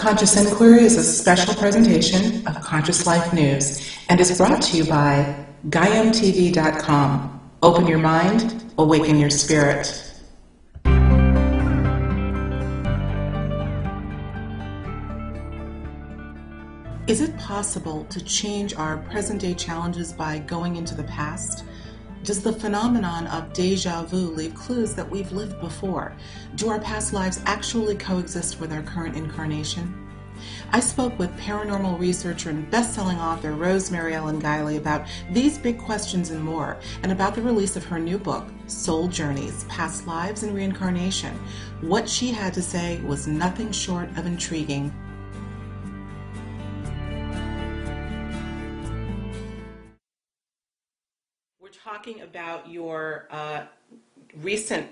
Conscious Inquiry is a special presentation of Conscious Life News and is brought to you by GaiamTV.com. Open your mind, awaken your spirit. Is it possible to change our present-day challenges by going into the past? Does the phenomenon of deja vu leave clues that we've lived before? Do our past lives actually coexist with our current incarnation? I spoke with paranormal researcher and best-selling author Rosemary Ellen Guiley about these big questions and more, and about the release of her new book, Soul Journeys, Past Lives and Reincarnation. What she had to say was nothing short of intriguing. Talking about your recent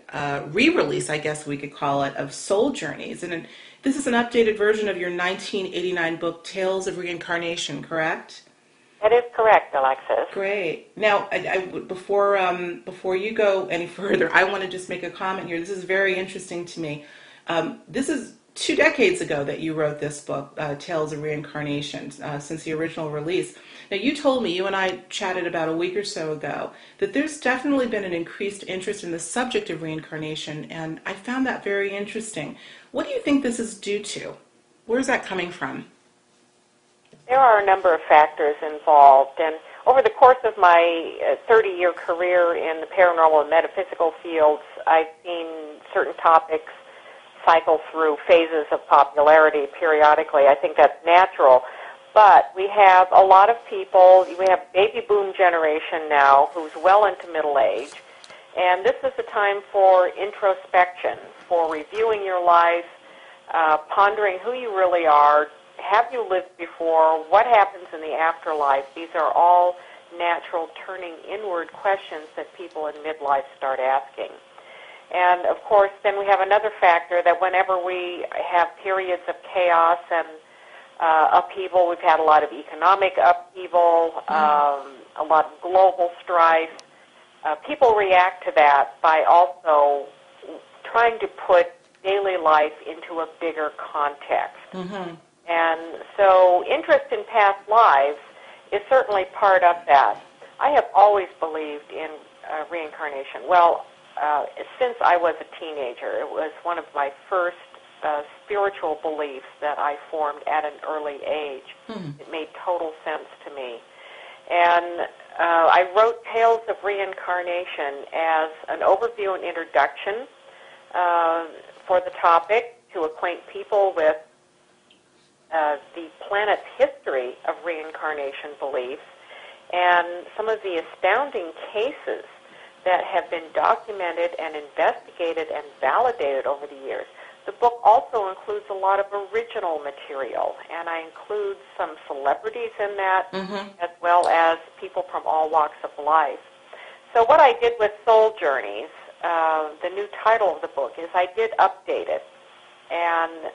re-release, I guess we could call it, of Soul Journeys. And this is an updated version of your 1989 book, Tales of Reincarnation, correct? That is correct, Alexis. Great. Now, before you go any further, I want to just make a comment here. This is very interesting to me. This is 2 decades ago that you wrote this book, Tales of Reincarnation, since the original release. Now, you told me, you and I chatted about a week or so ago, that there's definitely been an increased interest in the subject of reincarnation, and I found that very interesting. What do you think this is due to? Where's that coming from? There are a number of factors involved, and over the course of my 30-year career in the paranormal and metaphysical fields, I've seen certain topics cycle through phases of popularity periodically. I think that's natural. But we have a lot of people, we have baby boom generation now who's well into middle age, and this is a time for introspection, for reviewing your life, pondering who you really are, have you lived before, what happens in the afterlife. These are all natural turning inward questions that people in midlife start asking. And, of course, then we have another factor that whenever we have periods of chaos and upheaval, we've had a lot of economic upheaval, a lot of global strife. People react to that by also trying to put daily life into a bigger context. Mm-hmm. And so interest in past lives is certainly part of that. I have always believed in reincarnation. Well, since I was a teenager, it was one of my first spiritual beliefs that I formed at an early age. It made total sense to me. And I wrote Tales of Reincarnation as an overview and introduction for the topic to acquaint people with the planet's history of reincarnation beliefs and some of the astounding cases that have been documented and investigated and validated over the years. The book also includes a lot of original material, and I include some celebrities in that, as well as people from all walks of life. So what I did with Soul Journeys, the new title of the book, is I did update it. And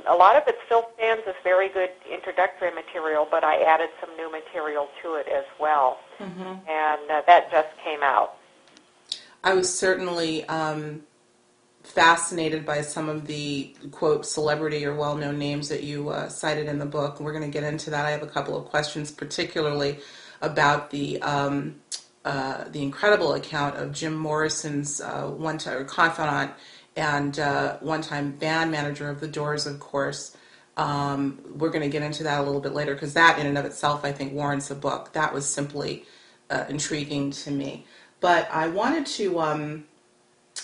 a lot of it still stands as very good introductory material, but I added some new material to it as well. And that just came out. I was certainly fascinated by some of the, quote, celebrity or well-known names that you cited in the book. We're going to get into that. I have a couple of questions, particularly about the incredible account of Jim Morrison's one-time confidant and one-time band manager of the Doors, of course. We're going to get into that a little bit later, because that in and of itself, I think, warrants a book. That was simply intriguing to me. But I wanted to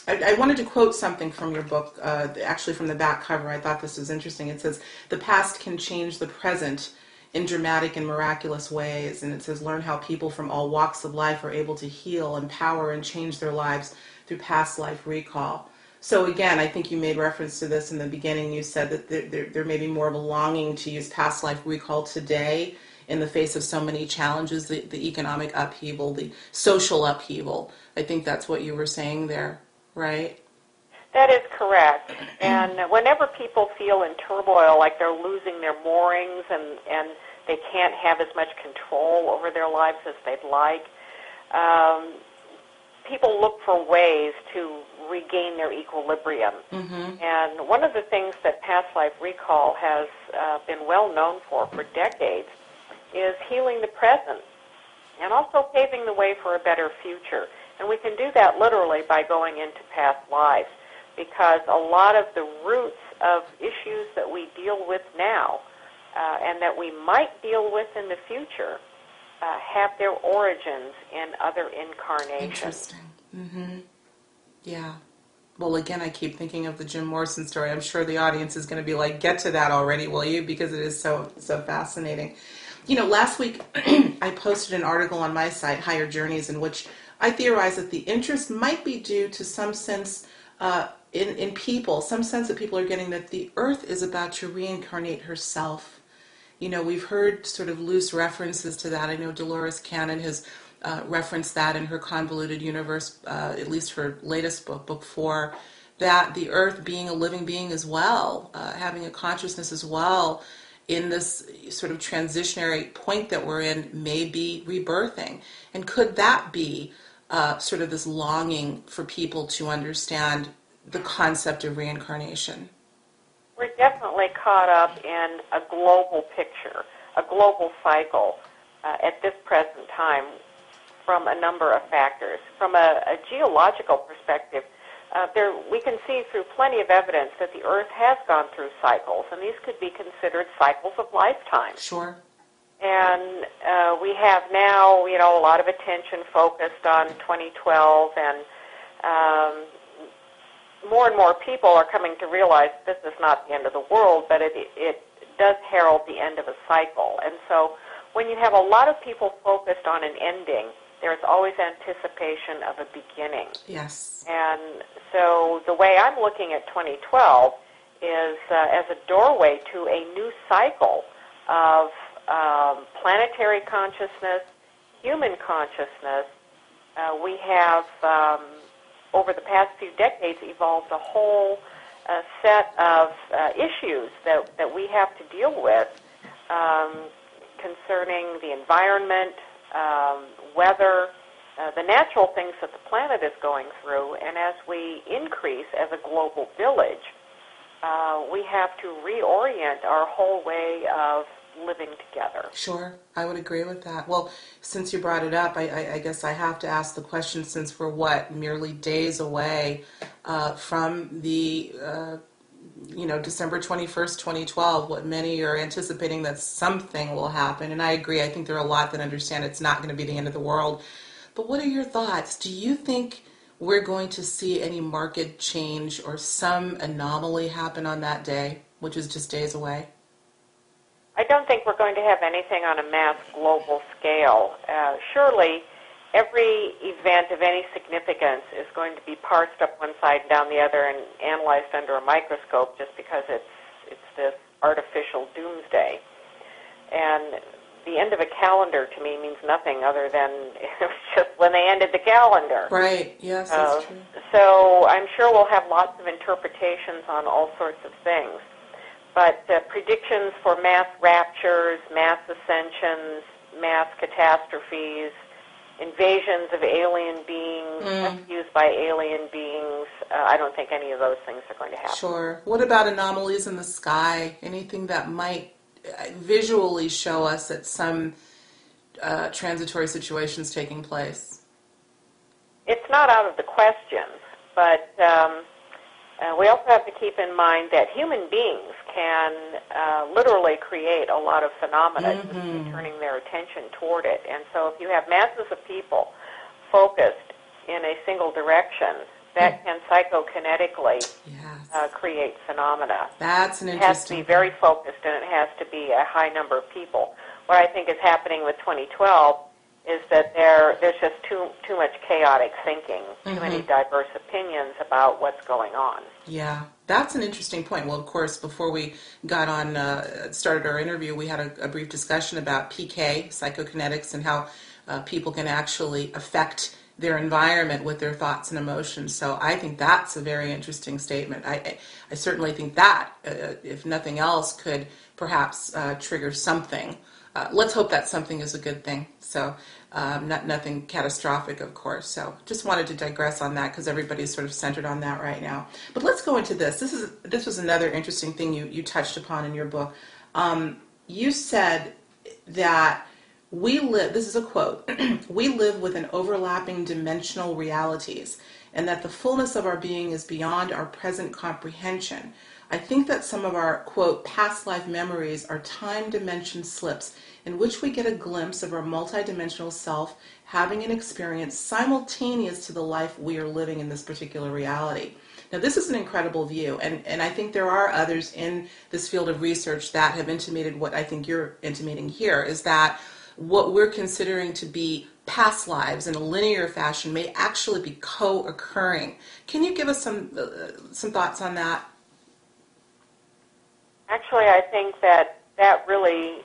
I wanted to quote something from your book, actually from the back cover. I thought this was interesting. It says, "The past can change the present in dramatic and miraculous ways." And it says, "Learn how people from all walks of life are able to heal, empower, and change their lives through past life recall." So again, I think you made reference to this in the beginning. You said that there may be more of a longing to use past life recall today in the face of so many challenges, the economic upheaval, the social upheaval. I think that's what you were saying there. Right? That is correct. And whenever people feel in turmoil, like they're losing their moorings and they can't have as much control over their lives as they'd like, people look for ways to regain their equilibrium. And one of the things that past life recall has been well known for decades is healing the present and also paving the way for a better future. And we can do that literally by going into past lives, because a lot of the roots of issues that we deal with now and that we might deal with in the future have their origins in other incarnations. Interesting. Yeah. Well, again, I keep thinking of the Jim Morrison story. I'm sure the audience is going to be like, get to that already, will you? Because it is so fascinating. You know, last week I posted an article on my site, Higher Journeys, in which I theorized that the interest might be due to some sense in people, some sense that people are getting that the Earth is about to reincarnate herself. You know, we've heard sort of loose references to that. I know Dolores Cannon has referenced that in her Convoluted Universe, at least her latest book 4, that the Earth being a living being as well, having a consciousness as well, in this sort of transitionary point that we're in, may be rebirthing. And could that be sort of this longing for people to understand the concept of reincarnation? We're definitely caught up in a global picture, a global cycle at this present time from a number of factors. From a geological perspective, we can see through plenty of evidence that the Earth has gone through cycles, and these could be considered cycles of lifetime. Sure. And we have now, you know, a lot of attention focused on 2012, and more and more people are coming to realize this is not the end of the world, but it does herald the end of a cycle. And so when you have a lot of people focused on an ending, there's always anticipation of a beginning. Yes. And so the way I'm looking at 2012 is as a doorway to a new cycle of planetary consciousness, human consciousness. We have over the past few decades evolved a whole set of issues that we have to deal with concerning the environment, weather, the natural things that the planet is going through. And as we increase as a global village, we have to reorient our whole way of living together. Sure, I would agree with that. Well, since you brought it up, I guess I have to ask the question, since we're merely days away from the December 21st, 2012, what many are anticipating that something will happen. And I agree, I think there are a lot that understand it's not going to be the end of the world. But what are your thoughts? Do you think we're going to see any market change or some anomaly happen on that day, which is just days away? I don't think we're going to have anything on a mass global scale. Surely every event of any significance is going to be parsed up one side and down the other and analyzed under a microscope, just because it's this artificial doomsday. And the end of a calendar to me means nothing other than it was just when they ended the calendar. Right, yes, that's true. So I'm sure we'll have lots of interpretations on all sorts of things. But predictions for mass raptures, mass ascensions, mass catastrophes, invasions of alien beings, rescues by alien beings, I don't think any of those things are going to happen. Sure. What about anomalies in the sky? Anything that might visually show us that some transitory situation's taking place? It's not out of the question, but we also have to keep in mind that human beings can literally create a lot of phenomena just by turning their attention toward it. And so if you have masses of people focused in a single direction, that can psychokinetically create phenomena. That's an interesting... It has to be very focused, and it has to be a high number of people. What I think is happening with 2012 is that there's just too much chaotic thinking, too many diverse opinions about what's going on. Yeah, that's an interesting point. Well, of course, before we got on, started our interview, we had a brief discussion about PK, psychokinetics, and how people can actually affect their environment with their thoughts and emotions. So I think that's a very interesting statement. I certainly think that, if nothing else, could perhaps trigger something. Let's hope that something is a good thing. So nothing catastrophic, of course. So just wanted to digress on that because everybody's sort of centered on that right now. But let's go into this. This was another interesting thing you touched upon in your book. You said that we live, this is a quote, we live within overlapping dimensional realities, and that the fullness of our being is beyond our present comprehension. I think that some of our, quote, past life memories are time dimension slips in which we get a glimpse of our multidimensional self having an experience simultaneous to the life we are living in this particular reality. Now, this is an incredible view, and I think there are others in this field of research that have intimated what I think you're intimating here, is that what we're considering to be past lives in a linear fashion may actually be co-occurring. Can you give us some thoughts on that? Actually, I think that really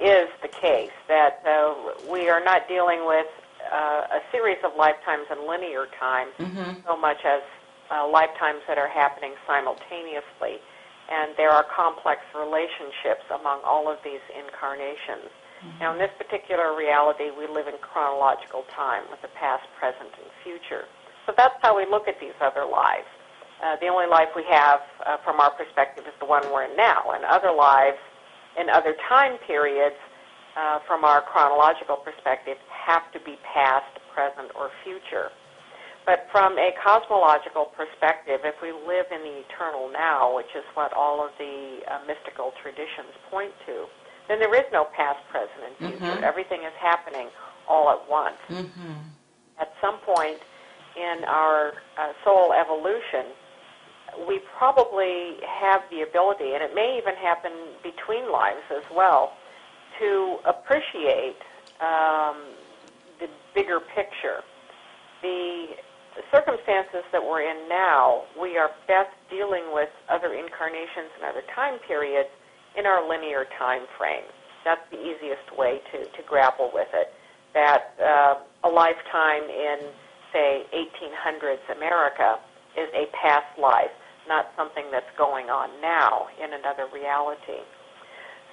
is the case, that we are not dealing with a series of lifetimes in linear time so much as lifetimes that are happening simultaneously. And there are complex relationships among all of these incarnations. Now, in this particular reality, we live in chronological time with the past, present, and future. So that's how we look at these other lives. The only life we have from our perspective is the one we're in now, and other lives in other time periods from our chronological perspective have to be past, present, or future. But from a cosmological perspective, if we live in the eternal now, which is what all of the mystical traditions point to, then there is no past, present, and future. Everything is happening all at once. At some point in our soul evolution, we probably have the ability, and it may even happen between lives as well, to appreciate the bigger picture. The circumstances that we're in now, we are best dealing with other incarnations and other time periods in our linear time frame. That's the easiest way to grapple with it. That a lifetime in, say, 1800s America is a past life, not something that's going on now in another reality.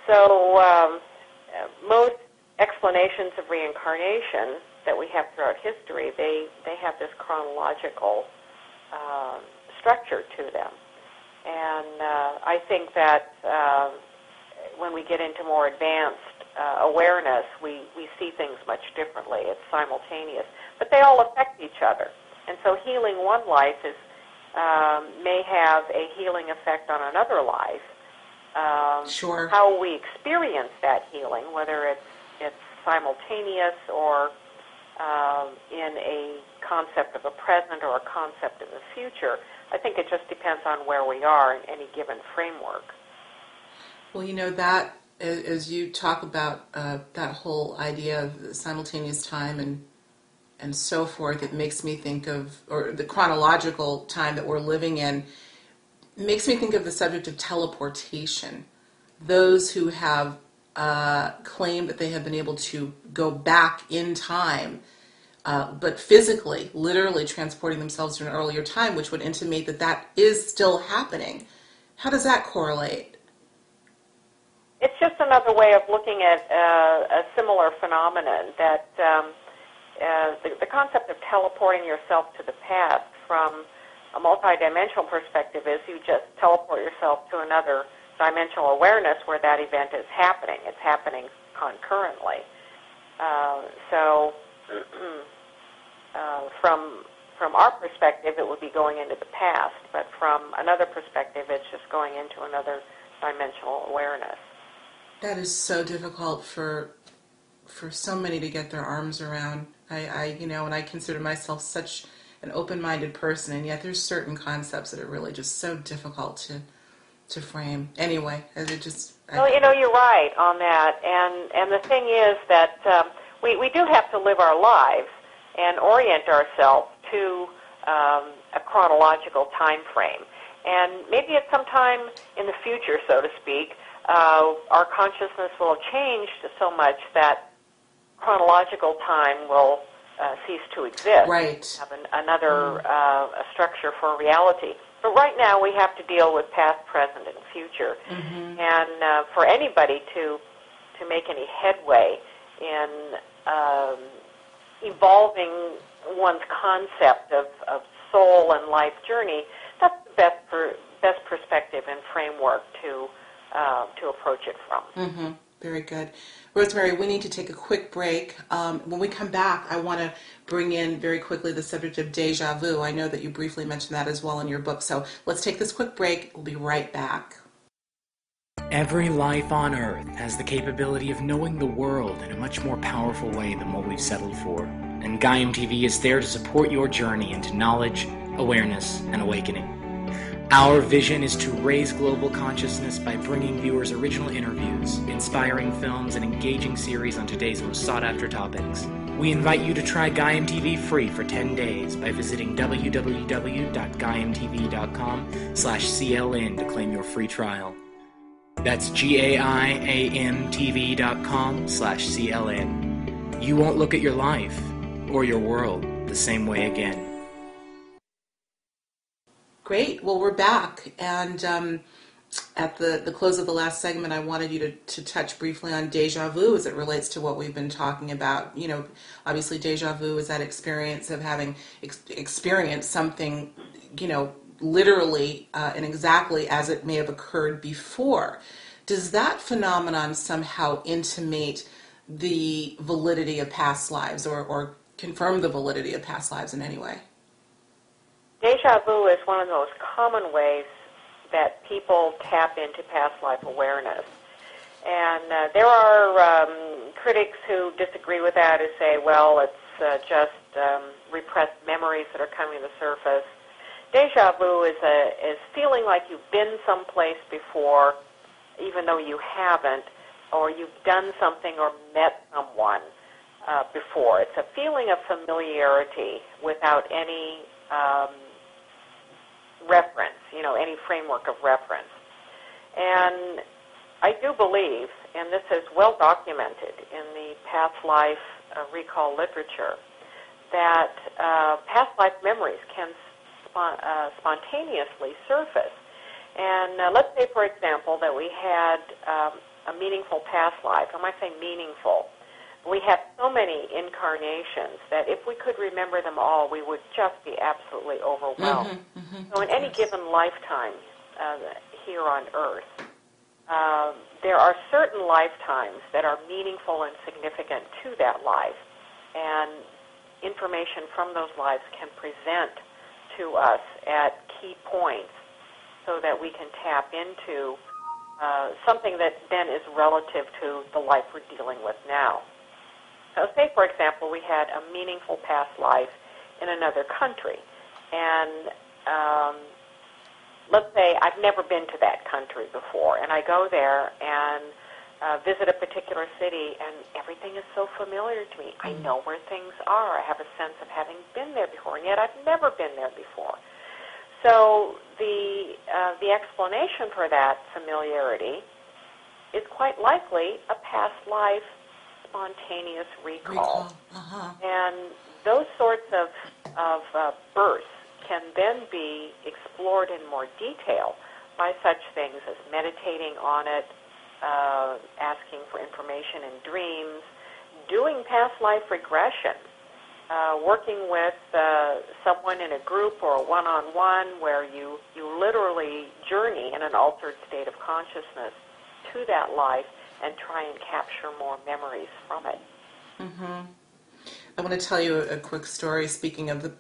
So most explanations of reincarnation that we have throughout history, they have this chronological structure to them. And I think that when we get into more advanced awareness, we see things much differently. It's simultaneous. But they all affect each other. And so healing one life may have a healing effect on another life. Sure. How we experience that healing, whether it's simultaneous or in a concept of a present or a concept of the future, I think it just depends on where we are in any given framework. Well, you know, that, as you talk about that whole idea of simultaneous time and so forth, it makes me think of, or the chronological time that we're living in, makes me think of the subject of teleportation. Those who have claimed that they have been able to go back in time, but physically, literally transporting themselves to an earlier time, which would intimate that that is still happening. How does that correlate? It's just another way of looking at a similar phenomenon, that the concept of teleporting yourself to the past from a multidimensional perspective is you just teleport yourself to another dimensional awareness where that event is happening. It's happening concurrently. From our perspective, it would be going into the past, but from another perspective, it's just going into another dimensional awareness. That is so difficult for so many to get their arms around. And I consider myself such an open-minded person, and yet there's certain concepts that are really just so difficult to frame. Anyway, Well, you're right on that, and the thing is that we do have to live our lives and orient ourselves to a chronological time frame. And maybe at some time in the future, so to speak, our consciousness will have changed so much that chronological time will cease to exist. Right. Have another a structure for reality. But right now we have to deal with past, present, and future. Mm-hmm. And for anybody to make any headway in evolving one's concept of soul and life journey, that's the best perspective and framework to approach it from. Mm-hmm. Very good. Rosemary, we need to take a quick break. When we come back, I want to bring in very quickly the subject of déjà vu. I know that you briefly mentioned that as well in your book. So let's take this quick break. We'll be right back. Every life on Earth has the capability of knowing the world in a much more powerful way than what we've settled for. And Gaiam TV is there to support your journey into knowledge, awareness, and awakening. Our vision is to raise global consciousness by bringing viewers original interviews, inspiring films, and engaging series on today's most sought-after topics. We invite you to try Gaiam TV free for 10 days by visiting www.gaiamtv.com/CLN to claim your free trial. That's GAIAMTV.com/CLN. You won't look at your life or your world the same way again. Great. Well, we're back. And at the close of the last segment, I wanted you to touch briefly on déjà vu as it relates to what we've been talking about. You know, obviously déjà vu is that experience of having experienced something, you know, literally and exactly as it may have occurred before. Does that phenomenon somehow intimate the validity of past lives or confirm the validity of past lives in any way? Deja vu is one of the most common ways that people tap into past life awareness. And there are critics who disagree with that, who say, well, it's just repressed memories that are coming to the surface. Deja vu is feeling like you've been someplace before, even though you haven't, or you've done something or met someone before. It's a feeling of familiarity without any reference, you know, any framework of reference. And I do believe, and this is well documented in the past life recall literature, that past life memories can spontaneously surface. And let's say, for example, that we had a meaningful past life. I might say meaningful. We have so many incarnations that if we could remember them all, we would just be absolutely overwhelmed. So in any given lifetime here on Earth, there are certain lifetimes that are meaningful and significant to that life, and information from those lives can present to us at key points so that we can tap into something that then is relative to the life we're dealing with now. So say, for example, we had a meaningful past life in another country, and let's say I've never been to that country before, and I go there and visit a particular city, and everything is so familiar to me. I know where things are. I have a sense of having been there before, and yet I've never been there before. So the explanation for that familiarity is quite likely a past life spontaneous recall. And those sorts of bursts can then be explored in more detail by such things as meditating on it, asking for information in dreams, doing past life regression, working with someone in a group or a one-on-one where you literally journey in an altered state of consciousness to that life and try and capture more memories from it. I want to tell you a quick story. Speaking of the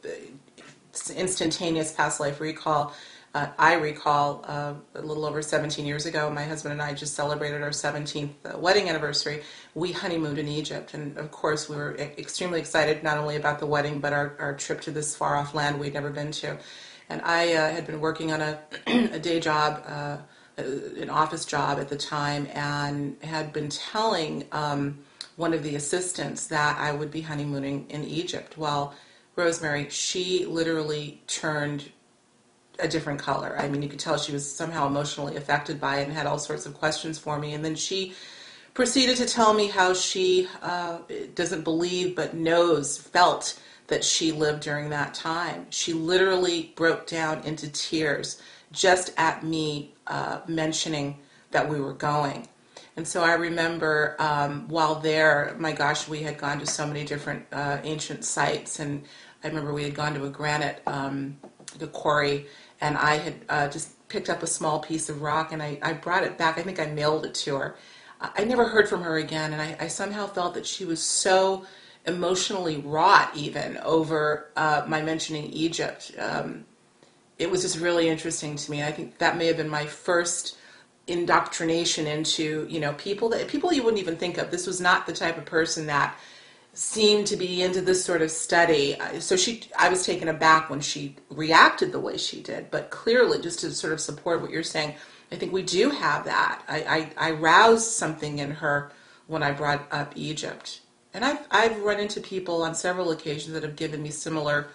instantaneous past life recall, I recall a little over 17 years ago, my husband and I just celebrated our 17th wedding anniversary. We honeymooned in Egypt, and of course we were extremely excited not only about the wedding, but our trip to this far-off land we'd never been to. And I had been working on a day job, an office job at the time, and had been telling one of the assistants that I would be honeymooning in Egypt. Well, Rosemary, she literally turned a different color. I mean, you could tell she was somehow emotionally affected by it and had all sorts of questions for me. And then she proceeded to tell me how she doesn't believe but felt that she lived during that time. She literally broke down into tears just at me mentioning that we were going. And so I remember while there, my gosh, we had gone to so many different ancient sites, and I remember we had gone to a granite the quarry, and I had just picked up a small piece of rock, and I brought it back. I think I mailed it to her. I never heard from her again, and I somehow felt that she was so emotionally wrought even over my mentioning Egypt. It was just really interesting to me. I think that may have been my first indoctrination into, people you wouldn't even think of. This was not the type of person that seemed to be into this sort of study. So I was taken aback when she reacted the way she did, but clearly, just to sort of support what you're saying, I think we do have that. I roused something in her when I brought up Egypt. And I've run into people on several occasions that have given me similar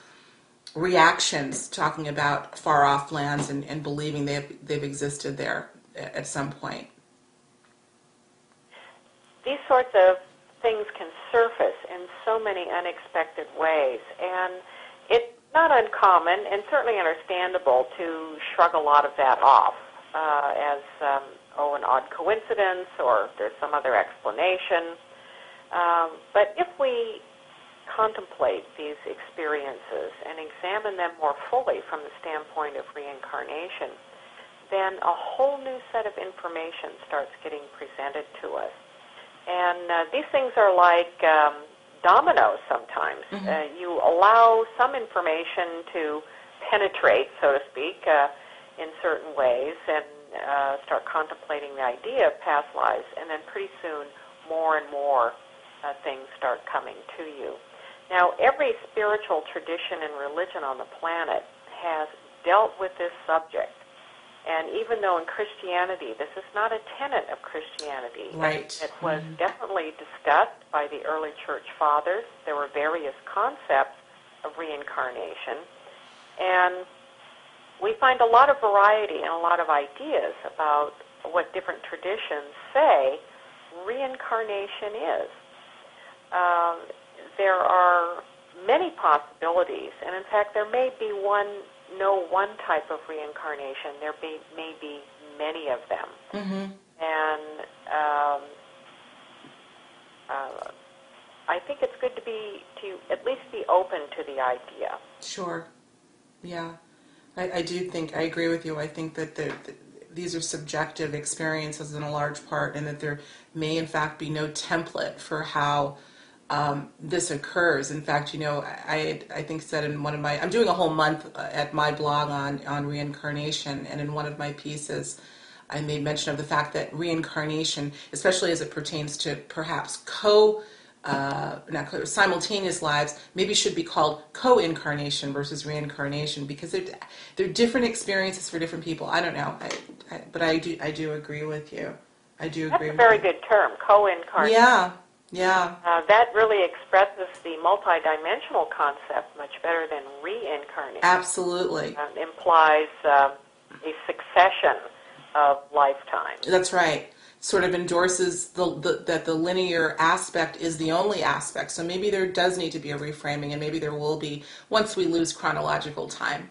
reactions, talking about far off lands and believing they've existed there at some point. These sorts of things can surface in so many unexpected ways, and it's not uncommon and certainly understandable to shrug a lot of that off as an odd coincidence, or there's some other explanation. But if we contemplate these experiences and examine them more fully from the standpoint of reincarnation, then a whole new set of information starts getting presented to us. And these things are like dominoes sometimes. Mm-hmm. You allow some information to penetrate, so to speak, in certain ways, and start contemplating the idea of past lives, and then pretty soon more and more things start coming to you. Now, every spiritual tradition and religion on the planet has dealt with this subject. And even though in Christianity, this is not a tenet of Christianity, right. It was definitely discussed by the early church fathers. There were various concepts of reincarnation. And we find a lot of variety and a lot of ideas about what different traditions say reincarnation is. There are many possibilities, and in fact, there may be no one type of reincarnation. There may be many of them. Mm-hmm. And I think it's good to at least be open to the idea. Sure. Yeah. I do think, I agree with you. I think that these are subjective experiences in a large part, and that there may in fact be no template for how this occurs. In fact, I think said in one of my, I'm doing a whole month at my blog on reincarnation, and in one of my pieces, I made mention of the fact that reincarnation, especially as it pertains to perhaps simultaneous lives, maybe should be called co-incarnation versus reincarnation, because they're different experiences for different people. I don't know, but I do agree with you. I do agree. That's a very good term, co-incarnation. Yeah. Yeah. That really expresses the multidimensional concept much better than reincarnation. Absolutely. Implies a succession of lifetimes. That's right. Sort of endorses that the linear aspect is the only aspect. So maybe there does need to be a reframing, and maybe there will be once we lose chronological time.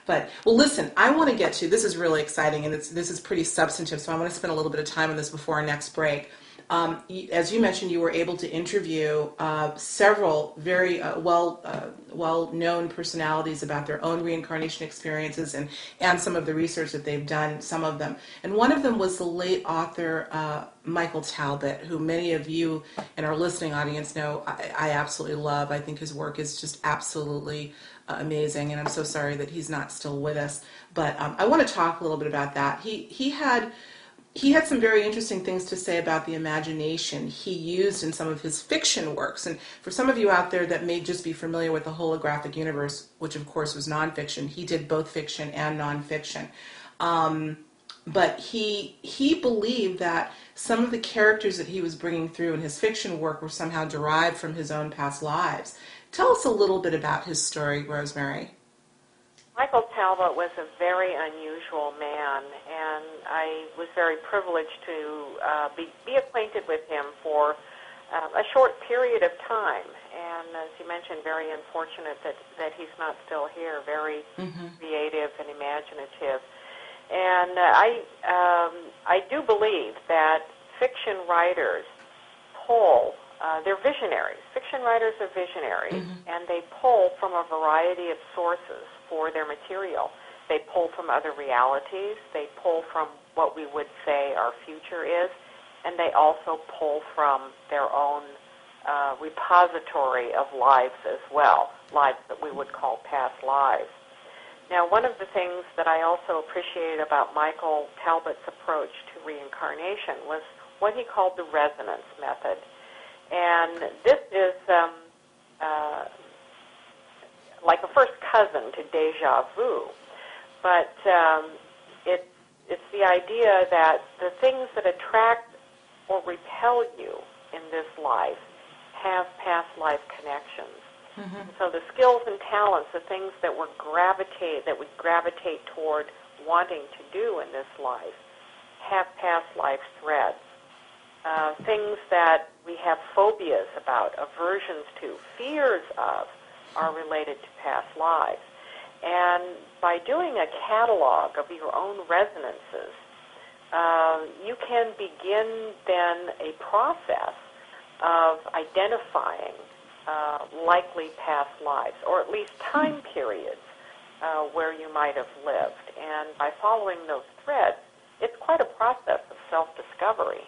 But, well, listen, I want to get to, this is really exciting, and this is pretty substantive, so I want to spend a little bit of time on this before our next break. As you mentioned, you were able to interview several very well-known personalities about their own reincarnation experiences and some of the research that they've done, some of them. And one of them was the late author Michael Talbot, who many of you in our listening audience know I absolutely love. I think his work is just absolutely amazing, and I'm so sorry that he's not still with us. But I want to talk a little bit about that. He had some very interesting things to say about the imagination he used in some of his fiction works. And for some of you out there that may just be familiar with the holographic universe, which of course was nonfiction, he did both fiction and nonfiction. But he believed that some of the characters that he was bringing through in his fiction work were somehow derived from his own past lives. Tell us a little bit about his story, Rosemary. Michael Talbot was a very unusual man, and I was very privileged to be acquainted with him for a short period of time. And as you mentioned, very unfortunate that he's not still here, very creative and imaginative. And I do believe that fiction writers pull, they're visionaries. Fiction writers are visionaries, and they pull from a variety of sources for their material. They pull from other realities. They pull from what we would say our future is, and they also pull from their own repository of lives as well, lives that we would call past lives. Now, one of the things that I also appreciated about Michael Talbot's approach to reincarnation was what he called the resonance method. And this is like a first cousin to déjà vu, but it's the idea that the things that attract or repel you in this life have past life connections. So the skills and talents, the things that would gravitate toward wanting to do in this life, have past life threads. Things that we have phobias about, aversions to, fears of, are related to past lives. And by doing a catalog of your own resonances, you can begin then a process of identifying likely past lives, or at least time periods where you might have lived. And by following those threads, it's quite a process of self-discovery.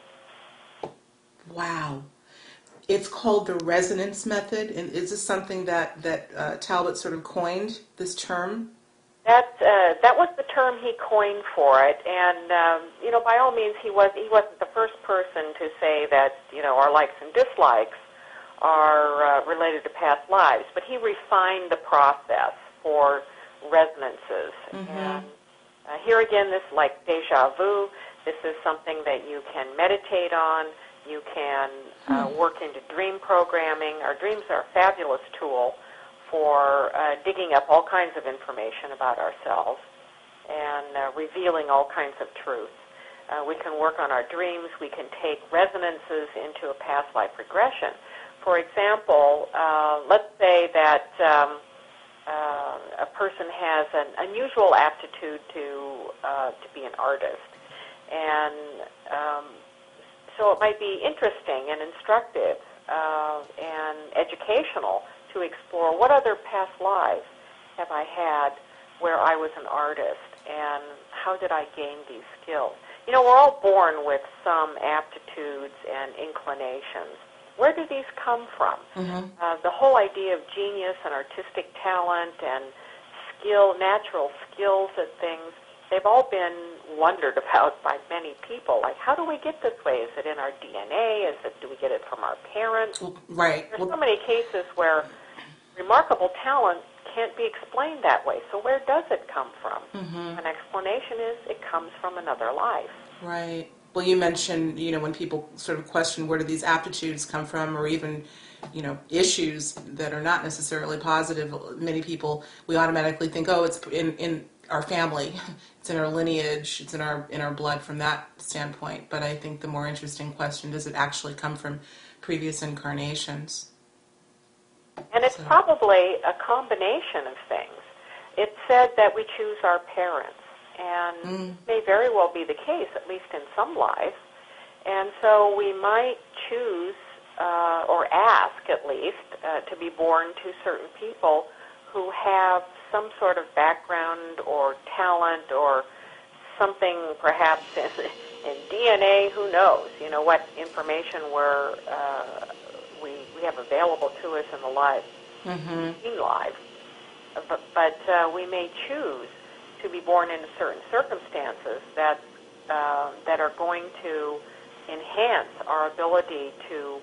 Wow. It's called the resonance method, and is this something that Talbot sort of coined, this term? That was the term he coined for it, and by all means, he wasn't the first person to say that our likes and dislikes are related to past lives, but he refined the process for resonances. And here again, this like déjà vu. This is something that you can meditate on. You can work into dream programming. Our dreams are a fabulous tool for digging up all kinds of information about ourselves and revealing all kinds of truths. We can work on our dreams. We can take resonances into a past life regression. For example, let's say that a person has an unusual aptitude to be an artist, and so it might be interesting and instructive and educational to explore what other past lives have I had where I was an artist, and how did I gain these skills? We're all born with some aptitudes and inclinations. Where do these come from? The whole idea of genius and artistic talent and natural skills at things, they've all been wondered about by many people. Like, how do we get this way? Is it in our DNA? Do we get it from our parents? Right. There's so many cases where remarkable talent can't be explained that way. So where does it come from? An explanation is it comes from another life. Right. Well, you mentioned, when people sort of question where do these aptitudes come from, or even, issues that are not necessarily positive. Many people, we automatically think, oh, it's in our family, it's in our lineage, it's in our blood from that standpoint. But I think the more interesting question, does it actually come from previous incarnations? And it's probably a combination of things. It's said that we choose our parents, and may very well be the case, at least in some lives. And so we might choose, or ask at least, to be born to certain people who have some sort of background or talent or something perhaps in DNA, who knows, what information we have available to us in the life, in life. But we may choose to be born into certain circumstances that are going to enhance our ability to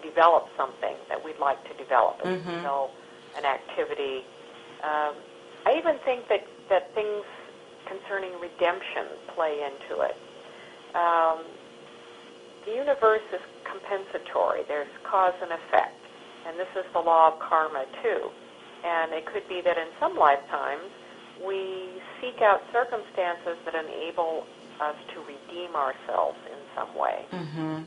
develop something that we'd like to develop, an activity. I even think that things concerning redemption play into it. The universe is compensatory. There's cause and effect, and this is the law of karma too. And it could be that in some lifetimes we seek out circumstances that enable us to redeem ourselves in some way. Mm-hmm.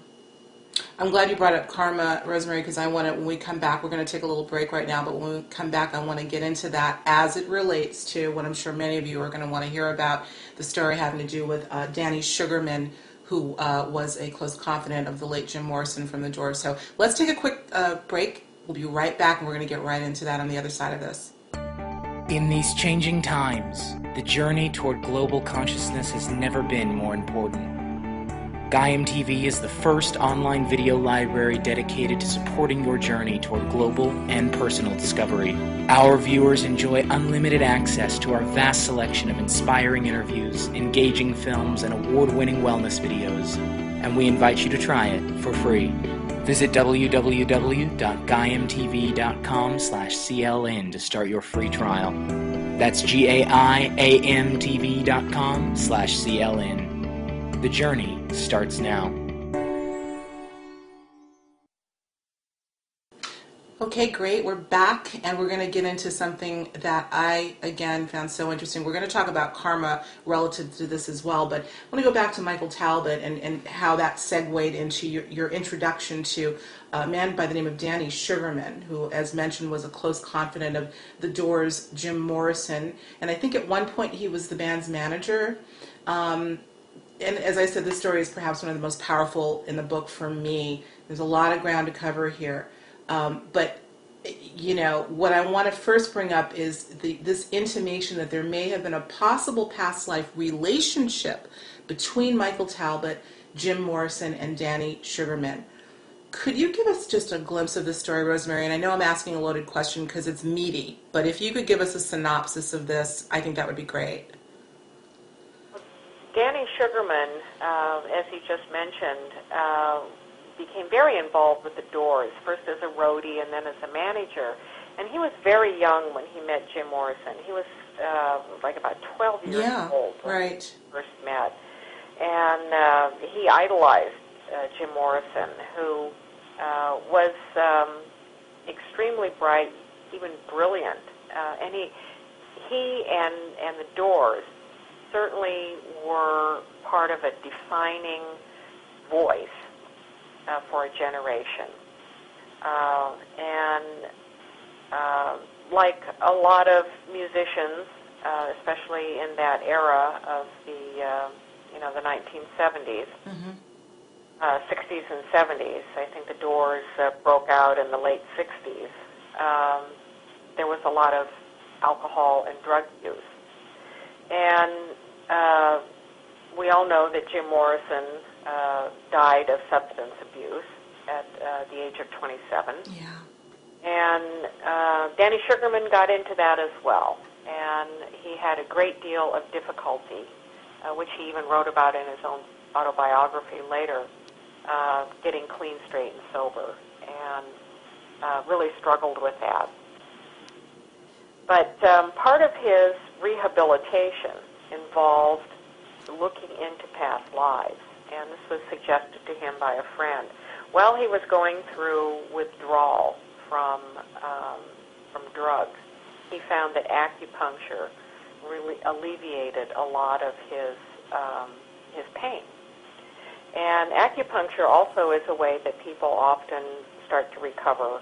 I'm glad you brought up karma, Rosemary, because I want to, when we come back, we're going to take a little break right now, but when we come back, I want to get into that as it relates to what I'm sure many of you are going to want to hear about, the story having to do with Danny Sugarman, who was a close confidant of the late Jim Morrison from the Doors. So let's take a quick break. We'll be right back, and we're going to get right into that on the other side of this. In these changing times, the journey toward global consciousness has never been more important. Gaiam TV is the first online video library dedicated to supporting your journey toward global and personal discovery. Our viewers enjoy unlimited access to our vast selection of inspiring interviews, engaging films, and award-winning wellness videos, and we invite you to try it for free. Visit www.gaiamtv.com/CLN to start your free trial. That's GAIAMTV.com/CLN. The journey starts now. Okay, great. We're back, and we're going to get into something that I, again, found so interesting. We're going to talk about karma relative to this as well, but I want to go back to Michael Talbot and how that segued into your introduction to a man by the name of Danny Sugarman, who, as mentioned, was a close confidant of the Doors' Jim Morrison, and I think at one point he was the band's manager. And as I said, this story is perhaps one of the most powerful in the book for me. There's a lot of ground to cover here. But, you know, what I want to first bring up is this intimation that there may have been a possible past life relationship between Michael Talbot, Jim Morrison, and Danny Sugarman. Could you give us just a glimpse of this story, Rosemary? And I know I'm asking a loaded question because it's meaty, but if you could give us a synopsis of this, I think that would be great. Danny Sugarman, as he just mentioned, became very involved with the Doors, first as a roadie and then as a manager. And he was very young when he met Jim Morrison. He was like about 12 years old when right. he first met. And he idolized Jim Morrison, who was extremely bright, even brilliant. And he and the Doors certainly were part of a defining voice for a generation. Like a lot of musicians, especially in that era of the 1970s, 60s and 70s, I think the Doors broke out in the late 60s. There was a lot of alcohol and drug use. And we all know that Jim Morrison died of substance abuse at the age of 27. Yeah. And Danny Sugarman got into that as well. And he had a great deal of difficulty, which he even wrote about in his own autobiography later, getting clean, straight, and sober, and really struggled with that. But part of his rehabilitation involved looking into past lives, and this was suggested to him by a friend. While he was going through withdrawal from drugs, he found that acupuncture really alleviated a lot of his pain. And acupuncture also is a way that people often start to recover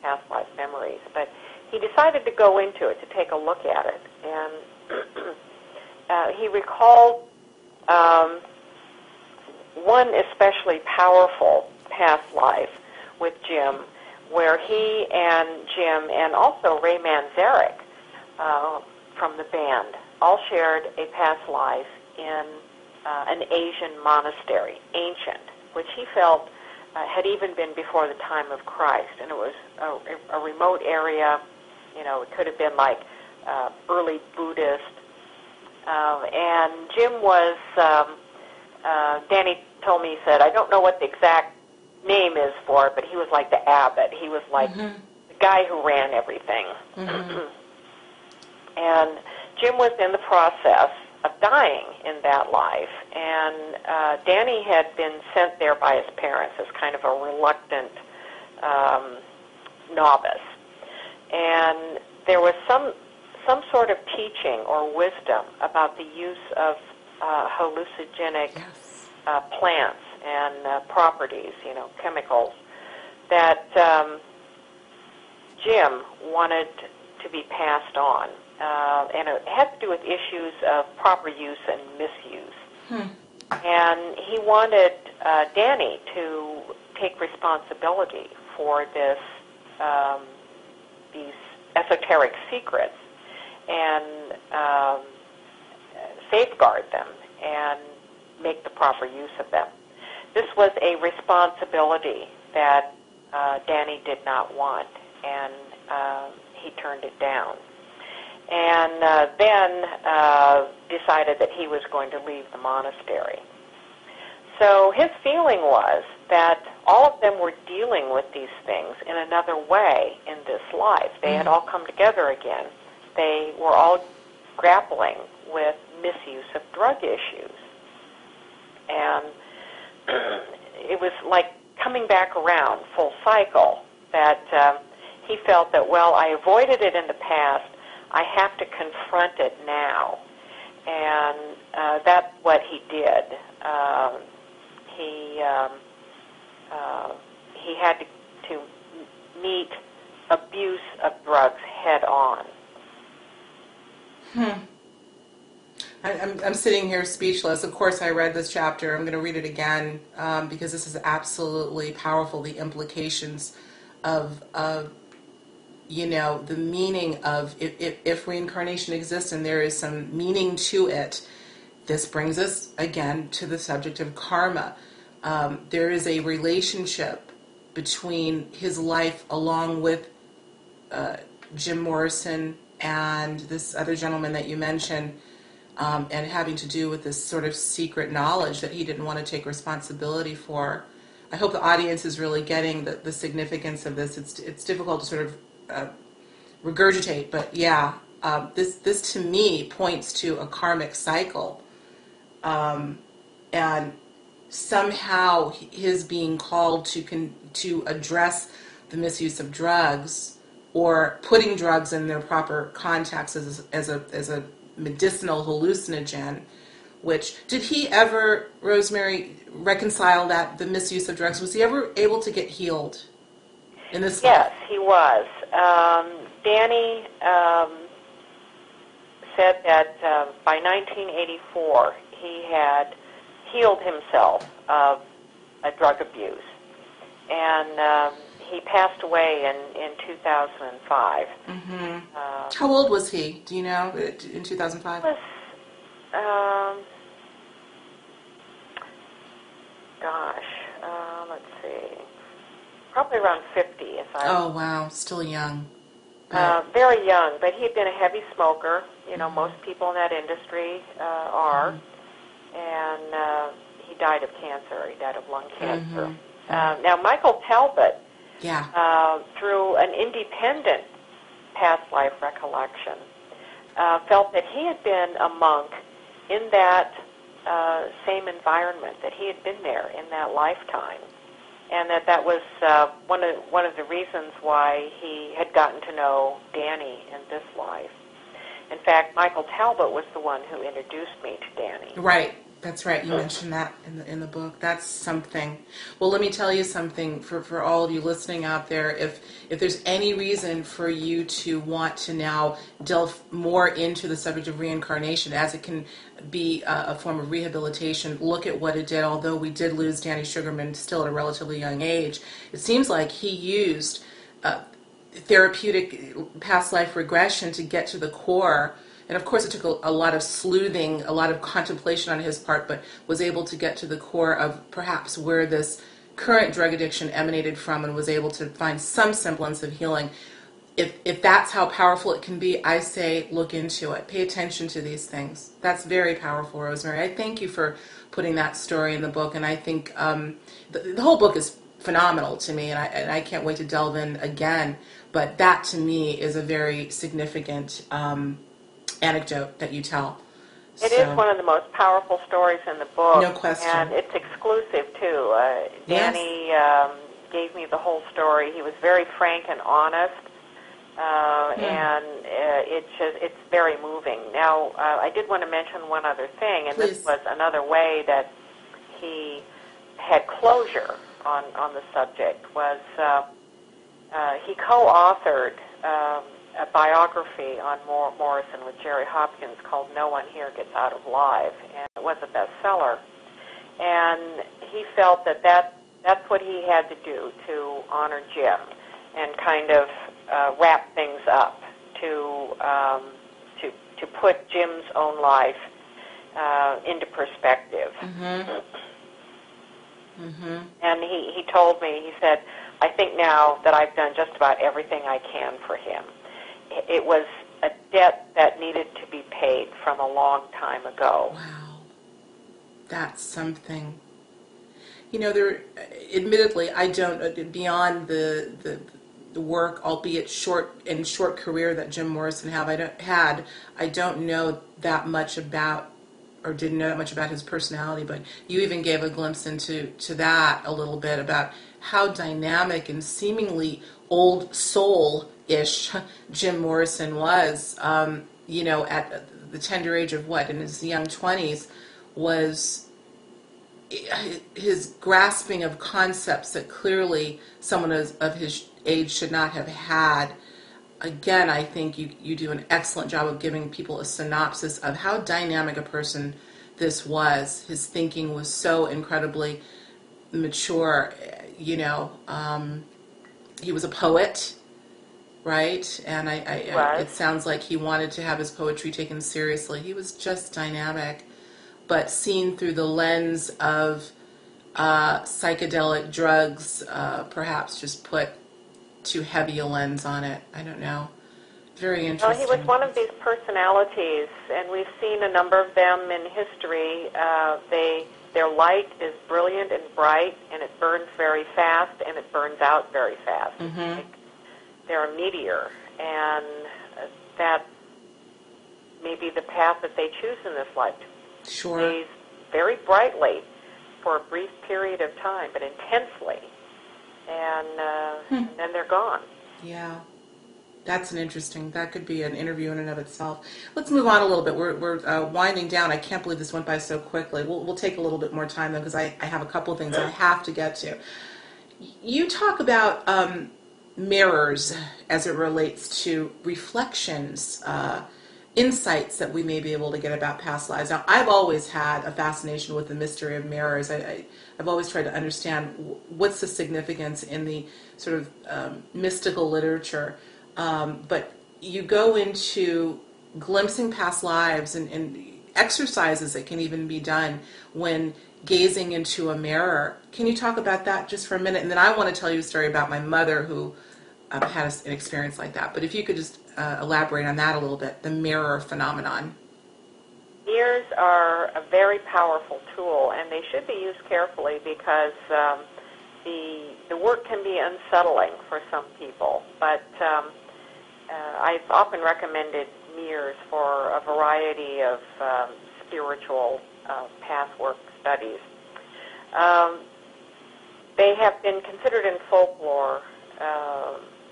past life memories. But he decided to go into it, to take a look at it, and he recalled one especially powerful past life with Jim, where he and Jim and also Ray Manzarek from the band all shared a past life in an Asian monastery, ancient, which he felt had even been before the time of Christ, and it was a remote area. You know, it could have been like early Buddhist. And Jim was, Danny told me, he said, I don't know what the exact name is for it, but he was like the abbot. He was like the guy who ran everything. And Jim was in the process of dying in that life, and Danny had been sent there by his parents as kind of a reluctant novice. And there was some sort of teaching or wisdom about the use of hallucinogenic Yes. plants and properties, chemicals, that Jim wanted to be passed on. And it had to do with issues of proper use and misuse. And he wanted Danny to take responsibility for these esoteric secrets and safeguard them and make the proper use of them. This was a responsibility that Danny did not want, and he turned it down. And then decided that he was going to leave the monastery. So his feeling was that all of them were dealing with these things in another way in this life. They had all come together again. They were all grappling with misuse of drug issues. And it was like coming back around, full cycle, that he felt that, well, I avoided it in the past, I have to confront it now. And that's what he did. He had to meet abuse of drugs head on. I'm sitting here speechless. Of course, I read this chapter. I'm going to read it again because this is absolutely powerful. The implications of the meaning of if reincarnation exists and there is some meaning to it. This brings us again to the subject of karma. There is a relationship between his life along with Jim Morrison and this other gentleman that you mentioned, and having to do with this sort of secret knowledge that he didn't want to take responsibility for. I hope the audience is really getting the significance of this. It's difficult to sort of regurgitate, but yeah, this to me points to a karmic cycle, and somehow his being called to address the misuse of drugs or putting drugs in their proper context as a medicinal hallucinogen. Which, did he ever, Rosemary, reconcile the misuse of drugs? Was he ever able to get healed in this life? Yes, he was. Danny said that by 1984 he had healed himself of a drug abuse, and he passed away in 2005. How old was he? Do you know? In 2005? He was, let's see, probably around 50. Oh wow, still young. Very young, but he had been a heavy smoker. Most people in that industry are. And he died of cancer. He died of lung cancer. Now, Michael Talbot, through an independent past life recollection, felt that he had been a monk in that same environment, that he had been there in that lifetime, and that was one of the reasons why he had gotten to know Danny in this life. In fact, Michael Talbot was the one who introduced me to Danny. Right. That's right. You mentioned that in the book. That's something. Well, let me tell you something for all of you listening out there. If there's any reason for you to want to now delve more into the subject of reincarnation, as it can be a form of rehabilitation, look at what it did. Although we did lose Danny Sugarman still at a relatively young age, it seems like he used therapeutic past life regression to get to the core. And of course it took a lot of sleuthing, a lot of contemplation on his part, but was able to get to the core of perhaps where this current drug addiction emanated from, and was able to find some semblance of healing. If that's how powerful it can be, I say look into it. Pay attention to these things. That's very powerful, Rosemary. I thank you for putting that story in the book, and I think the whole book is phenomenal to me, and I can't wait to delve in again. But that to me is a very significant anecdote that you tell. It is one of the most powerful stories in the book. No question. And it's exclusive, too. Danny gave me the whole story. He was very frank and honest, and it's very moving. Now, I did want to mention one other thing, and Please. this was another way that he had closure on the subject, was he co-authored a biography on Morrison with Jerry Hopkins called No One Here Gets Out of Live, and it was a bestseller. And he felt that that's what he had to do to honor Jim and kind of wrap things up, to put Jim's own life into perspective. And he told me, he said, I think now that I've done just about everything I can for him. It was a debt that needed to be paid from a long time ago. Wow. That's something. You know, there, admittedly, I don't, beyond the work, albeit short career that Jim Morrison I don't know that much about, or didn't know that much about his personality, but you even gave a glimpse into that a little bit, about how dynamic and seemingly old soul-ish Jim Morrison was, you know, at the tender age of in his young 20s, was his grasping of concepts that clearly someone of his age should not have had. Again, I think you do an excellent job of giving people a synopsis of how dynamic a person this was. His thinking was so incredibly mature. You know, he was a poet, right? And it sounds like he wanted to have his poetry taken seriously. He was just dynamic, but seen through the lens of psychedelic drugs, perhaps just put too heavy a lens on it. I don't know. Very interesting. Well, he was one of these personalities, and we've seen a number of them in history. Their light is brilliant and bright, and it burns very fast, and it burns out very fast. Like they're a meteor, and that may be the path that they choose in this life. Sure. Blaze very brightly for a brief period of time, but intensely, and then they're gone. Yeah. That's that could be an interview in and of itself. Let's move on a little bit. We're winding down. I can't believe this went by so quickly. We'll take a little bit more time, though, because I have a couple of things I have to get to. You talk about mirrors as it relates to reflections, insights that we may be able to get about past lives. Now, I've always had a fascination with the mystery of mirrors. I've always tried to understand what's the significance in the sort of mystical literature. But you go into glimpsing past lives and exercises that can even be done when gazing into a mirror. Can you talk about that just for a minute? And then I want to tell you a story about my mother who had an experience like that. But if you could just elaborate on that a little bit, the mirror phenomenon. Mirrors are a very powerful tool, and they should be used carefully because the work can be unsettling for some people. But I've often recommended mirrors for a variety of spiritual past work studies. They have been considered in folklore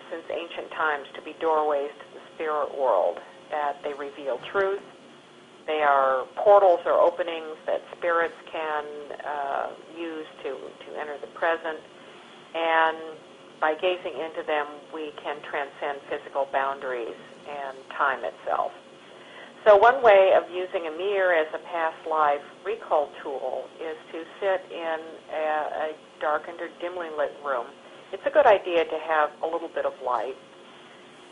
since ancient times to be doorways to the spirit world, that they reveal truth. They are portals or openings that spirits can use to enter the present, and by gazing into them, we can transcend physical boundaries and time itself. So one way of using a mirror as a past life recall tool is to sit in a darkened or dimly lit room. It's a good idea to have a little bit of light,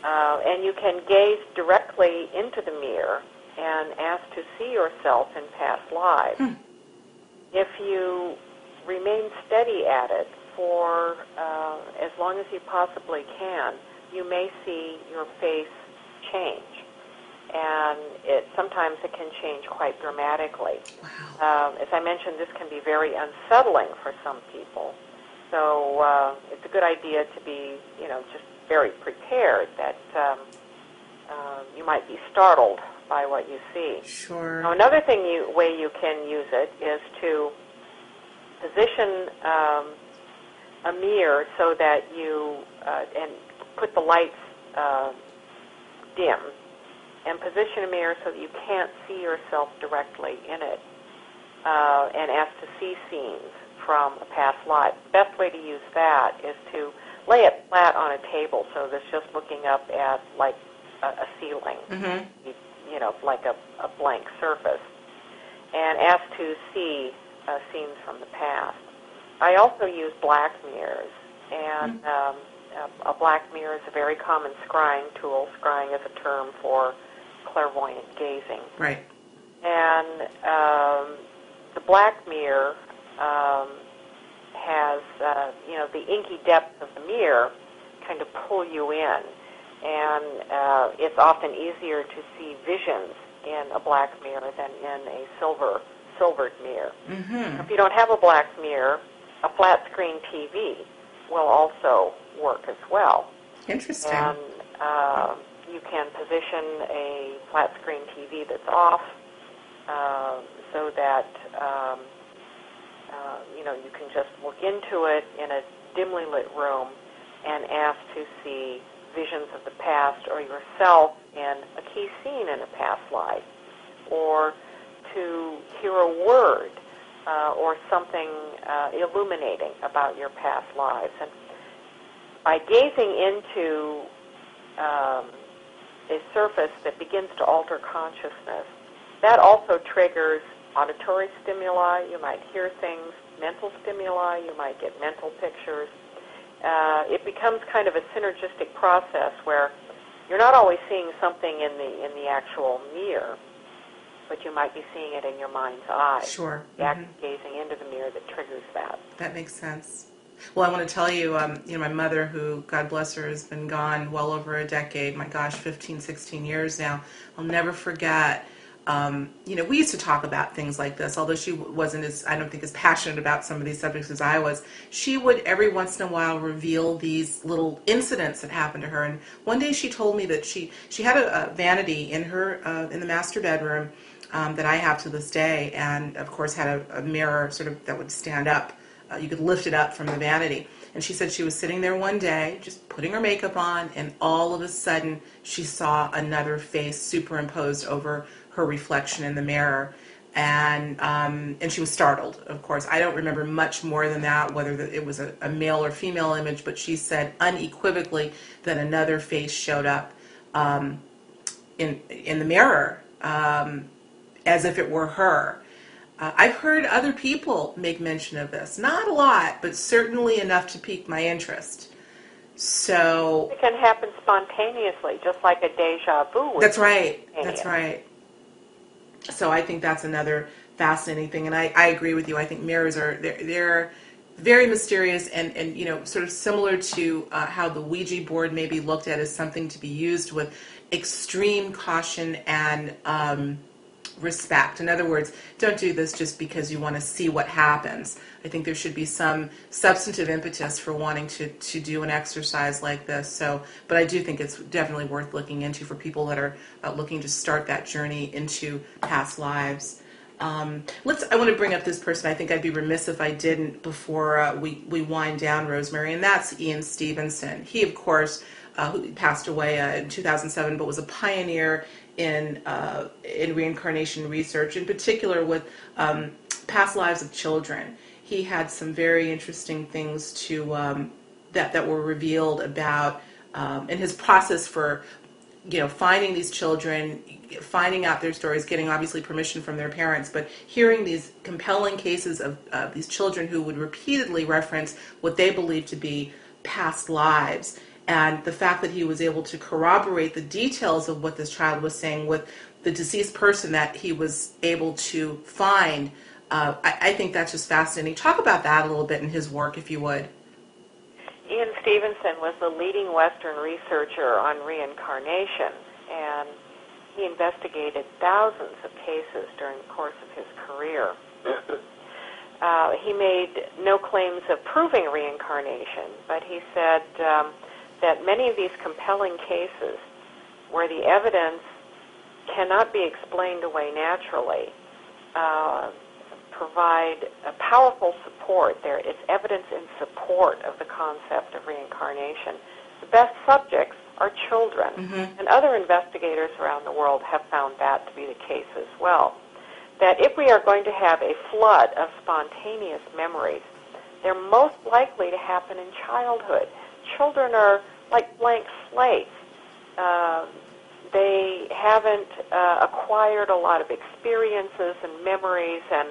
and you can gaze directly into the mirror and ask to see yourself in past lives. If you remain steady at it for as long as you possibly can, you may see your face change. And sometimes it can change quite dramatically. Wow. As I mentioned, this can be very unsettling for some people. So it's a good idea to be, just very prepared that you might be startled by what you see. Sure. Now, another way you can use it is to position a mirror so that you and put the lights dim, and position a mirror so that you can't see yourself directly in it, and ask to see scenes from a past life. The best way to use that is to lay it flat on a table so that it's just looking up at like a ceiling, like a blank surface, and ask to see scenes from the past. I also use black mirrors, and a black mirror is a very common scrying tool. Scrying is a term for clairvoyant gazing. Right. And the black mirror has, the inky depths of the mirror kind of pull you in. And it's often easier to see visions in a black mirror than in a silvered mirror. If you don't have a black mirror, a flat screen TV will also work as well. Interesting. And you can position a flat screen TV that's off so that you can just look into it in a dimly lit room and ask to see visions of the past or yourself in a key scene in a past life, or to hear a word or something illuminating about your past lives. And by gazing into a surface that begins to alter consciousness, that also triggers auditory stimuli. You might hear things, mental stimuli. You might get mental pictures. It becomes kind of a synergistic process where you're not always seeing something in the actual mirror, but you might be seeing it in your mind's eye. Sure. Gazing into the mirror that triggers that. That makes sense. Well, I want to tell you, my mother, who, God bless her, has been gone well over a decade, my gosh, 15, 16 years now. I'll never forget, we used to talk about things like this, although she wasn't I don't think, as passionate about some of these subjects as I was. She would every once in a while reveal these little incidents that happened to her. And one day she told me that she had a vanity in her, in the master bedroom that I have to this day, and of course had a mirror sort of that would stand up. You could lift it up from the vanity. And she said she was sitting there one day, just putting her makeup on, and all of a sudden she saw another face superimposed over her reflection in the mirror. And she was startled, of course. I don't remember much more than that, whether it was a male or female image, but she said unequivocally that another face showed up in the mirror, as if it were her. I've heard other people make mention of this. Not a lot, but certainly enough to pique my interest. So it can happen spontaneously, just like a deja vu. That's right. That's right. So I think that's another fascinating thing, and I agree with you. I think mirrors they're very mysterious, and sort of similar to how the Ouija board may be looked at as something to be used with extreme caution and respect. In other words, don't do this just because you want to see what happens. I think there should be some substantive impetus for wanting to do an exercise like this. But I do think it's definitely worth looking into for people that are looking to start that journey into past lives. I want to bring up this person. I think I'd be remiss if I didn't before we wind down, Rosemary, and that's Ian Stevenson. He, of course, who passed away in 2007, but was a pioneer in reincarnation research, in particular with past lives of children. He had some very interesting things that were revealed about in his process for finding these children, finding out their stories, getting obviously permission from their parents, but hearing these compelling cases of these children who would repeatedly reference what they believed to be past lives. And the fact that he was able to corroborate the details of what this child was saying with the deceased person that he was able to find, I think that's just fascinating. Talk about that a little bit in his work, if you would. Ian Stevenson was the leading Western researcher on reincarnation, and he investigated thousands of cases during the course of his career. He made no claims of proving reincarnation, but he said that many of these compelling cases where the evidence cannot be explained away naturally provide a powerful support. It's evidence in support of the concept of reincarnation. The best subjects are children. Mm-hmm. And other investigators around the world have found that to be the case as well. That if we are going to have a flood of spontaneous memories, they're most likely to happen in childhood. Children are like blank slates. They haven't acquired a lot of experiences and memories and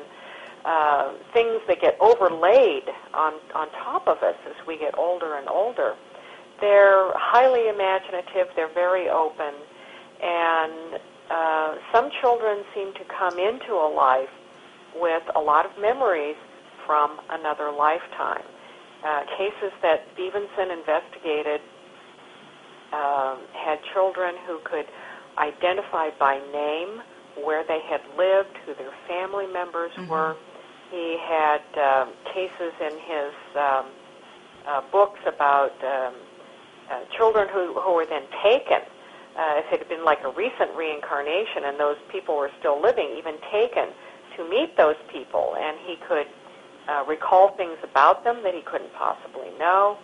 things that get overlaid on top of us as we get older and older. They're highly imaginative, they're very open, and some children seem to come into a life with a lot of memories from another lifetime. Cases that Stevenson investigated had children who could identify by name where they had lived, who their family members were. He had cases in his books about children who were then taken, if it had been like a recent reincarnation and those people were still living, even taken to meet those people, and he could recall things about them that he couldn't possibly know.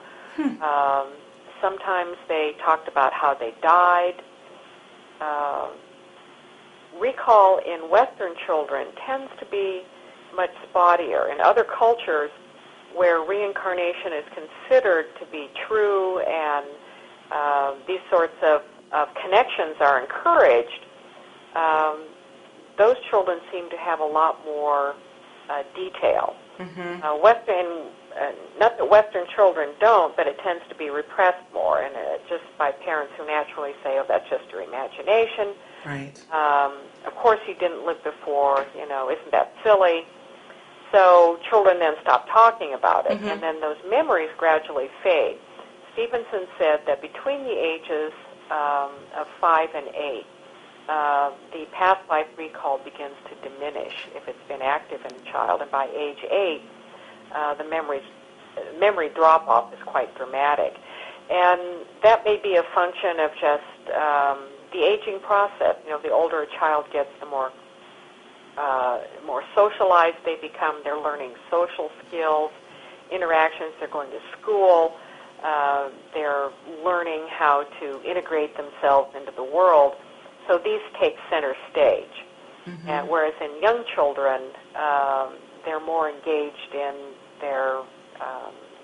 Sometimes they talked about how they died. Recall in Western children tends to be much spottier. In other cultures where reincarnation is considered to be true and these sorts of connections are encouraged, those children seem to have a lot more detail. Not that Western children don't, but it tends to be repressed more, and just by parents who naturally say, oh, that's just your imagination. Right. Of course you didn't live before, isn't that silly? So children then stop talking about it, and then those memories gradually fade. Stevenson said that between the ages of 5 and 8, the past life recall begins to diminish if it's been active in a child, and by age 8, the memory drop-off is quite dramatic. And that may be a function of just the aging process. The older a child gets, the more socialized they become. They're learning social skills, interactions. They're going to school. They're learning how to integrate themselves into the world. So these take center stage. And whereas in young children, they're more engaged in their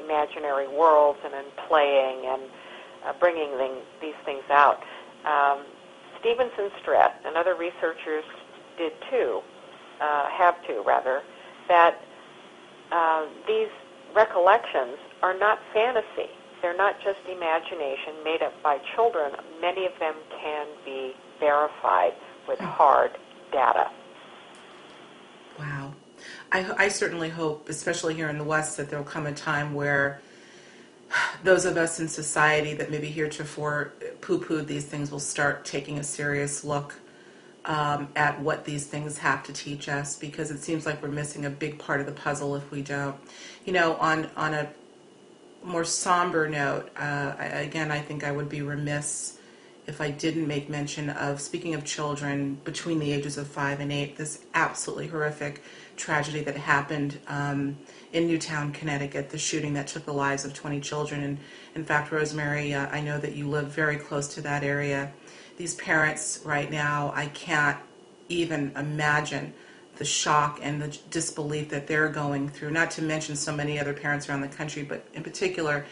imaginary worlds and in playing and bringing these things out. Stevenson stressed, and other researchers did too, that these recollections are not fantasy. They're not just imagination made up by children. Many of them can be verified with hard data. Wow. I certainly hope, especially here in the West, that there'll come a time where those of us in society that maybe heretofore poo-pooed these things will start taking a serious look at what these things have to teach us, because it seems like we're missing a big part of the puzzle if we don't. On a more somber note, I think I would be remiss if I didn't make mention of, speaking of children between the ages of 5 and 8, this absolutely horrific tragedy that happened in Newtown, Connecticut, the shooting that took the lives of 20 children. And in fact, Rosemary, I know that you live very close to that area. These parents right now, I can't even imagine the shock and the disbelief that they're going through, not to mention so many other parents around the country, but in particular,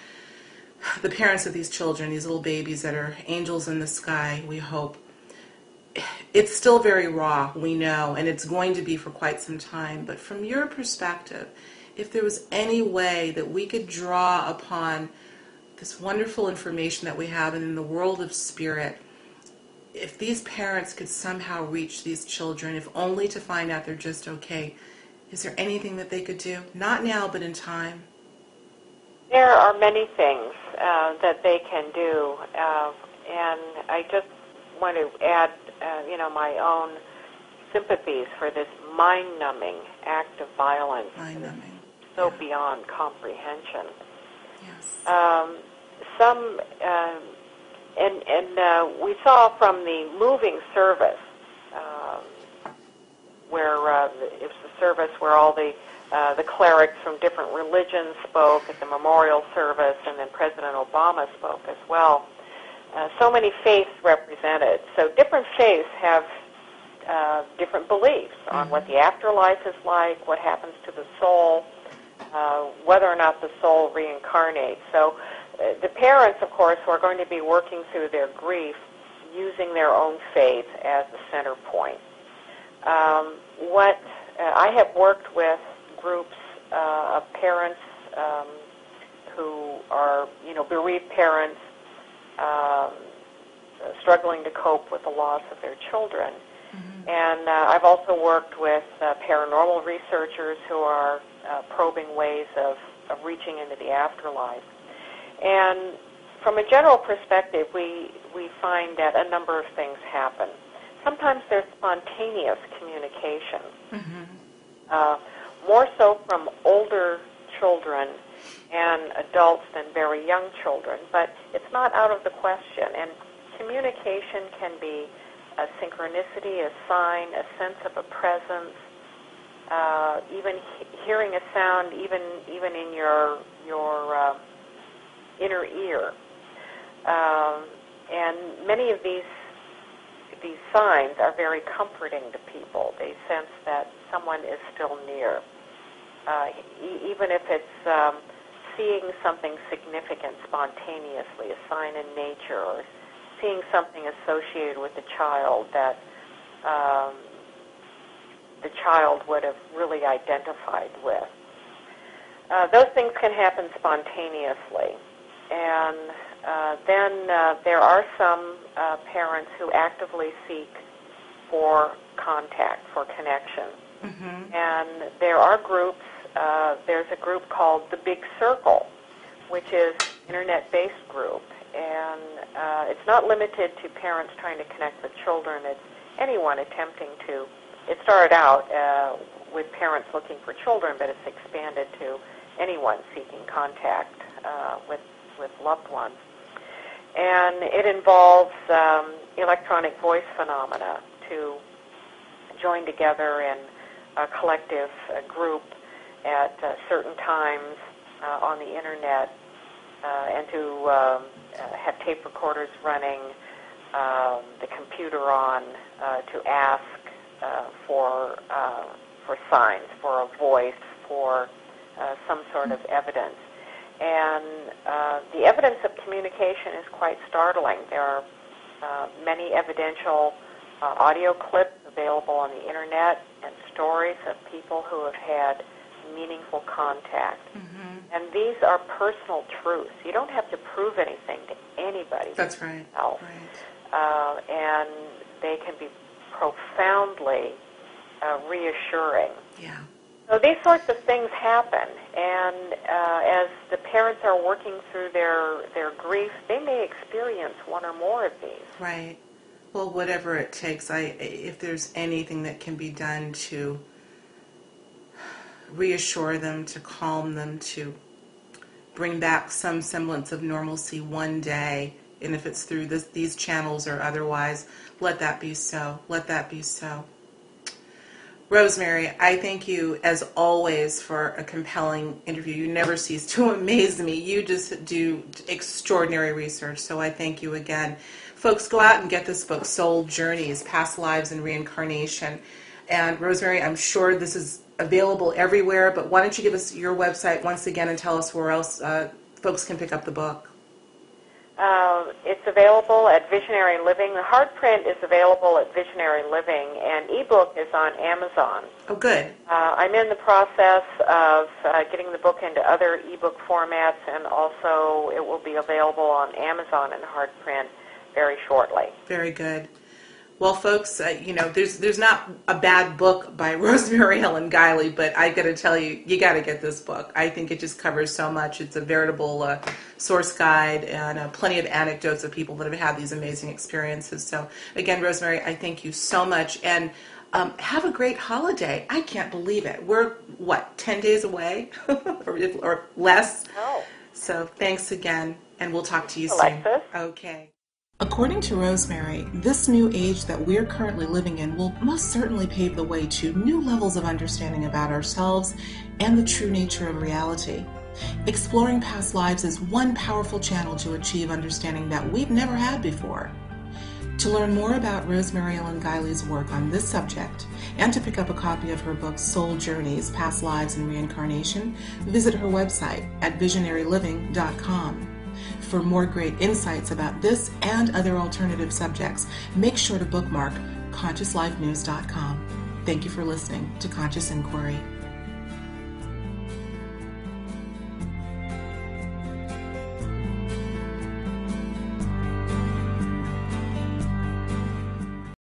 the parents of these children, these little babies that are angels in the sky, we hope. It's still very raw, we know, and it's going to be for quite some time. But from your perspective, if there was any way that we could draw upon this wonderful information that we have in the world of spirit, if these parents could somehow reach these children, if only to find out they're just okay, is there anything that they could do? Not now, but in time. There are many things that they can do, and I just want to add, my own sympathies for this mind-numbing act of violence. Mind-numbing. So beyond comprehension. Yes. We saw from the moving service, where it was the service where all the clerics from different religions spoke at the memorial service, and then President Obama spoke as well, so many faiths represented. So different faiths have different beliefs on what the afterlife is like, what happens to the soul, whether or not the soul reincarnates. So the parents, of course, who are going to be working through their grief using their own faith as the center point. I have worked with groups of parents who are, bereaved parents struggling to cope with the loss of their children. And I've also worked with paranormal researchers who are probing ways of reaching into the afterlife. And from a general perspective, we find that a number of things happen. Sometimes there's spontaneous communication, more so from older children and adults than very young children, but it's not out of the question. And communication can be a synchronicity, a sign, a sense of a presence, even hearing a sound, even in your inner ear. And many of these signs are very comforting to people. They sense that someone is still near, even if it's seeing something significant spontaneously, a sign in nature, or seeing something associated with the child that the child would have really identified with. Those things can happen spontaneously. And then there are some parents who actively seek for contact, for connection. And there are groups, there's a group called the Big Circle, which is an internet-based group. And it's not limited to parents trying to connect with children. It's anyone attempting to. It started out with parents looking for children, but it's expanded to anyone seeking contact with loved ones. And it involves electronic voice phenomena to join together in a collective group at certain times on the internet and to have tape recorders running, the computer on, to ask for signs, for a voice, for some sort of evidence. And the evidence of communication is quite startling. There are many evidential audio clips available on the internet and stories of people who have had meaningful contact. And these are personal truths. You don't have to prove anything to anybody. That's right. Else. And they can be profoundly reassuring. Yeah. So these sorts of things happen, and as the parents are working through their grief, they may experience one or more of these. Right. Well, whatever it takes, if there's anything that can be done to reassure them, to calm them, to bring back some semblance of normalcy one day, and if it's through these channels or otherwise, let that be so. Let that be so. Rosemary, I thank you, as always, for a compelling interview. You never cease to amaze me. You just do extraordinary research, so I thank you again. Folks, go out and get this book, Soul Journeys, Past Lives and Reincarnation. And Rosemary, I'm sure this is available everywhere, but why don't you give us your website once again and tell us where else folks can pick up the book? It's available at Visionary Living. The hard print is available at Visionary Living, and ebook is on Amazon. Oh, good. I'm in the process of getting the book into other ebook formats, and also it will be available on Amazon in hard print very shortly. Very good. Well, folks, there's not a bad book by Rosemary Ellen Guiley, but I got to tell you, you got to get this book. I think it just covers so much. It's a veritable source guide and plenty of anecdotes of people that have had these amazing experiences. So, again, Rosemary, I thank you so much, and have a great holiday. I can't believe it. We're, 10 days away or less? Oh. So, thanks again, and we'll talk to you Alexis. soon. Okay. According to Rosemary, this new age that we're currently living in will most certainly pave the way to new levels of understanding about ourselves and the true nature of reality. Exploring past lives is one powerful channel to achieve understanding that we've never had before. To learn more about Rosemary Ellen Guiley's work on this subject and to pick up a copy of her book Soul Journeys, Past Lives and Reincarnation, visit her website at visionaryliving.com. For more great insights about this and other alternative subjects, make sure to bookmark consciouslifenews.com. Thank you for listening to Conscious Inquiry.